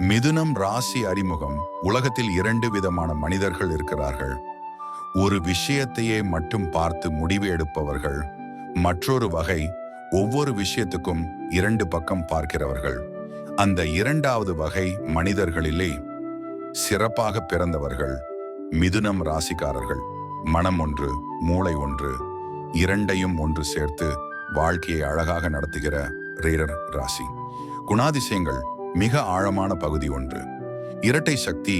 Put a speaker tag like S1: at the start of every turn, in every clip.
S1: மிதுனம் ராசி அறிமுகம். உலகத்தில் 2 விதமான மனிதர்கள் இருக்கிறார்கள். ஒரு விஷயத்தையே மட்டும் பார்த்து முடிவு எடுப்பவர்கள். மற்றொரு வகை ஒவ்வொரு விஷயத்துக்கும் 2 பக்கம் பார்க்கிறவர்கள். அந்த 2வது வகை மனிதர்களிலே சிறப்பாக பிறந்தவர்கள் மிதுனம் ராசிக்காரர்கள். மனம் ஒன்று, மூளை ஒன்று, இரண்டையும் ஒன்று சேர்த்து வாழ்க்கையை அழகாக நடத்துகிற ரேரர் ராசி. குணாதிசயங்கள் மிக ஆழமான பகுதி ஒன்று. இரட்டை சக்தி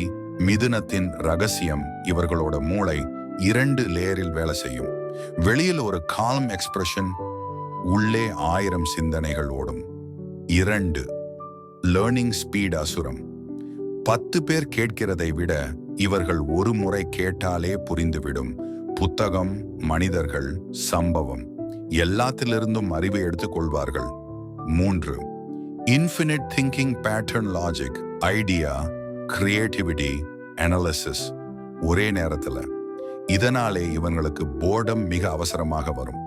S1: மிதுனத்தின் ரகசியம். இவர்களோட மூளை 2 லேயரில் வேலை செய்யும். வெளியில் ஒரு காலம் எக்ஸ்பிரஷன், உள்ளே 1000 சிந்தனைகள் ஓடும். 2 லேர்னிங் ஸ்பீட் அசுரம். 10 பேர் கேட்கிறதை விட இவர்கள் ஒரு முறை கேட்டாலே புரிந்துவிடும். புத்தகம், மனிதர்கள், சம்பவம் எல்லாத்திலிருந்தும் அறிவை எடுத்துக் கொள்வார்கள். 3 infinite thinking pattern logic. Idea, creativity, analysis ஒரே நேரத்தில். இதனாலே இவங்களுக்கு போர்டம் மிக அவசரமாக வரும்.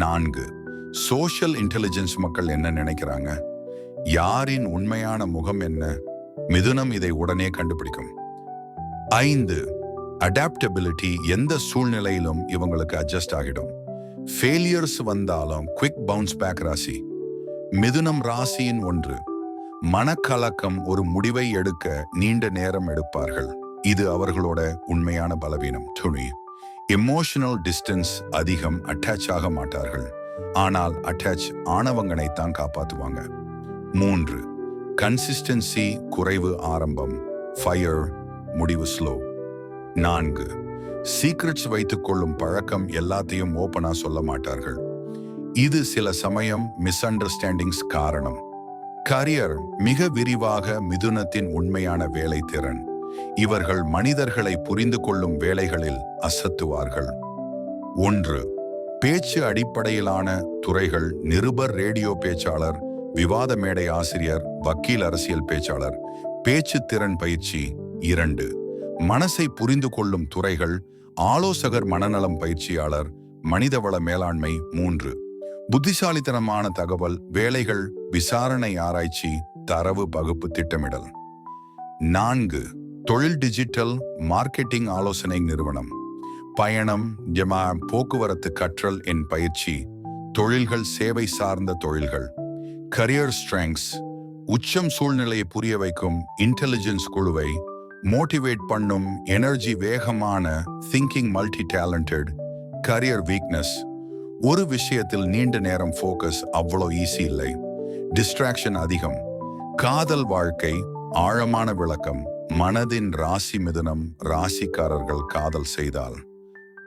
S1: 4 சோஷியல் இன்டெலிஜென்ஸ். மக்கள் என்ன நினைக்கிறாங்க, யாரின் உண்மையான முகம் என்ன, மிதுனம் இதை உடனே கண்டுபிடிக்கும். 5 அடாப்டபிலிட்டி. எந்த சூழ்நிலையிலும் இவங்களுக்கு அட்ஜஸ்ட் ஆகிடும். ஃபெயிலியர்ஸ் வந்தாலும் குவிக் பவுன்ஸ் பேக் ராசி மிதுனம் ராசியின் 1. மனக்கலக்கம். ஒரு முடிவை எடுக்க நீண்ட நேரம் எடுப்பார்கள். இது அவர்களோட உண்மையான பலவீனம். 2 எமோஷனல் டிஸ்டன்ஸ். அதிகம் அட்டாச் ஆக மாட்டார்கள், ஆனால் அட்டாச் ஆனவங்கனைத்தான் காப்பாற்றுவாங்க. 3 கன்சிஸ்டன்சி. குறைவு ஆரம்பம், ஃபயர், முடிவு ஸ்லோ. 4 சீக்ரெட்ஸ் வைத்துக் கொள்ளும் பழக்கம். எல்லாத்தையும் ஓப்பனா சொல்ல மாட்டார்கள். இது சில சமயம் மிஸ் அண்டர்ஸ்டாண்டிங்ஸ் காரணம். கரியர். மிக விரிவாக மிதுனத்தின் உண்மையான வேலை திறன். இவர்கள் மனிதர்களை புரிந்து கொள்ளும் வேலைகளில் அசத்துவார்கள். 1 பேச்சு அடிப்படையிலான துறைகள். நிருபர், ரேடியோ பேச்சாளர், விவாத மேடை ஆசிரியர், வக்கீல், அரசியல் பேச்சாளர். பேச்சு திறன் பயிற்சி. 2 மனசை புரிந்து கொள்ளும் துறைகள். ஆலோசகர், மனநலம் பயிற்சியாளர், மனிதவள மேலாண்மை. 3 புத்திசாலித்தனமான தகவல் வேலைகள். விசாரணை, ஆராய்ச்சி, தரவு பகுப்பு, திட்டமிடல். 4 தொழில். டிஜிட்டல் மார்க்கெட்டிங், ஆலோசனை நிறுவனம். பயணம், போக்குவரத்து, கற்றல் என் பயிற்சி. தொழில்கள், சேவை சார்ந்த தொழில்கள். Career strengths. உச்சம். சூழ்நிலையை புரிய வைக்கும் இன்டெலிஜென்ஸ் குழுவை மோட்டிவேட் பண்ணும் எனர்ஜி. வேகமான thinking, multi talented. Career weakness. ஒரு விஷயத்தில் நீண்ட நேரம் ஃபோக்கஸ் அவ்வளோ ஈஸி இல்லை. டிஸ்ட்ராக்ஷன் அதிகம். காதல் வாழ்க்கை. ஆழமான விளக்கம். மனதின் ராசி மிதுனம் ராசிக்காரர்கள் காதல் செய்தால்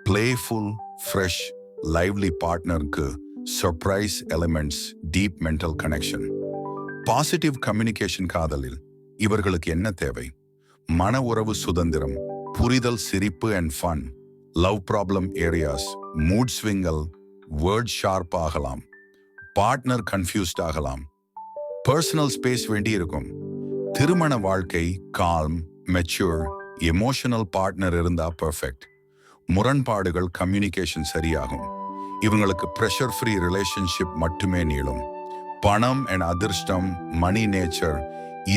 S1: பிளேஃபுல், ஃப்ரெஷ், லைவ்லி பார்ட்னருக்கு surprise elements, deep mental connection. Positive communication. காதலில் இவர்களுக்கு என்ன தேவை? மன உறவு சுதந்திரம், புரிதல், சிரிப்பு and fun. Love problem areas. Mood ஸ்விங்கல். வேர்ட் ஷார்ப் ஆகலாம். பார்ட்னர் கன்ஃபியூஸ்ட் ஆகலாம். பர்சனல் ஸ்பேஸ் வேண்டியிருக்கும். திருமண வாழ்க்கை. கால்ம், மெச்சூர், எமோஷனல் பார்ட்னர் இருந்தா பெர்ஃபெக்ட். முரண்பாடுகள். கம்யூனிகேஷன் சரியாகும். இவங்களுக்கு ப்ரெஷர் ஃப்ரீ ரிலேஷன்ஷிப் மட்டுமே நீளும். பணம் அண்ட் அதிர்ஷ்டம். மணி நேச்சர்.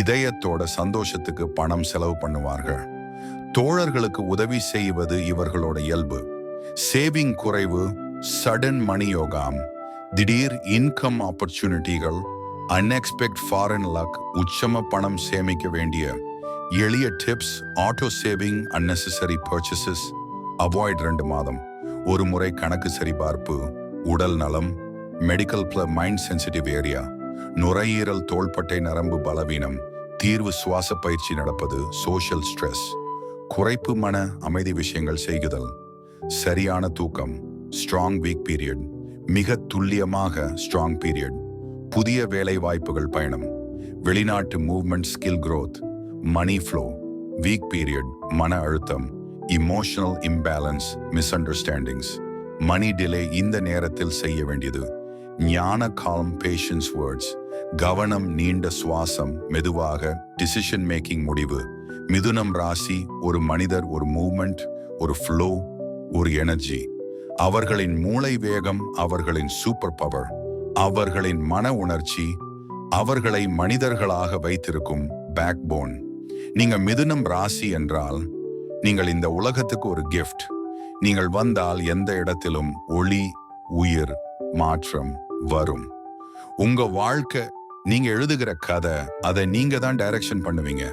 S1: இதயத்தோட சந்தோஷத்துக்கு பணம் செலவு பண்ணுவார்கள். தோழர்களுக்கு உதவி செய்வது இவர்களோட இயல்பு. சேவிங் குறைவு. சடன் மணி யோகம். திடீர் இன்கம் ஆப்பர்ச்சுனிட்டிகள். Unexpect foreign luck. உச்சம பணம் சேமிக்க வேண்டிய எளிய tips. Auto saving, unnecessary purchases avoid. 2 மாதம் ஒரு முறை கணக்கு சரிபார்ப்பு. உடல் நலம். Medical mind sensitive area. நுரையீரல், தோள்பட்டை நரம்பு பலவீனம். தீர்வு சுவாச பயிற்சி நடப்பது. Social stress. குறைப்பு. மன அமைதி விஷயங்கள் செய்குதல். சரியான தூக்கம். Strong weak period. மிக துல்லியமாக ஸ்ட்ராங் பீரியட். புதிய வேலை வாய்ப்புகள். பயணம். வெளிநாட்டு movement. Skill growth. Money flow. Weak period. மன அழுத்தம். Emotional imbalance, misunderstandings. Money delay. இந்த நேரத்தில் செய்ய வேண்டியது ஞான காலம், பேஷன்ஸ் வேர்ட்ஸ். கவனம், நீண்ட சுவாசம், மெதுவாக டிசிஷன் மேக்கிங், முடிவு. மிதுனம் ராசி ஒரு மனிதர், ஒரு மூவ்மெண்ட், ஒரு ஃப்ளோ, ஒரு எனர்ஜி. அவர்களின் மூளை வேகம் அவர்களின் சூப்பர் பவர். அவர்களின் மன உணர்ச்சி அவர்களை மனிதர்களாக வைத்திருக்கும் பேக் போன். நீங்க மிதுனம் ராசி என்றால் நீங்கள் இந்த உலகத்துக்கு ஒரு கிஃப்ட். நீங்கள் வந்தால் எந்த இடத்திலும் ஒளி, உயிர், மாற்றம் வரும். உங்க வாழ்க்கை நீங்க எழுதுகிற கதை, அதை நீங்க தான் டைரக்ஷன் பண்ணுவீங்க.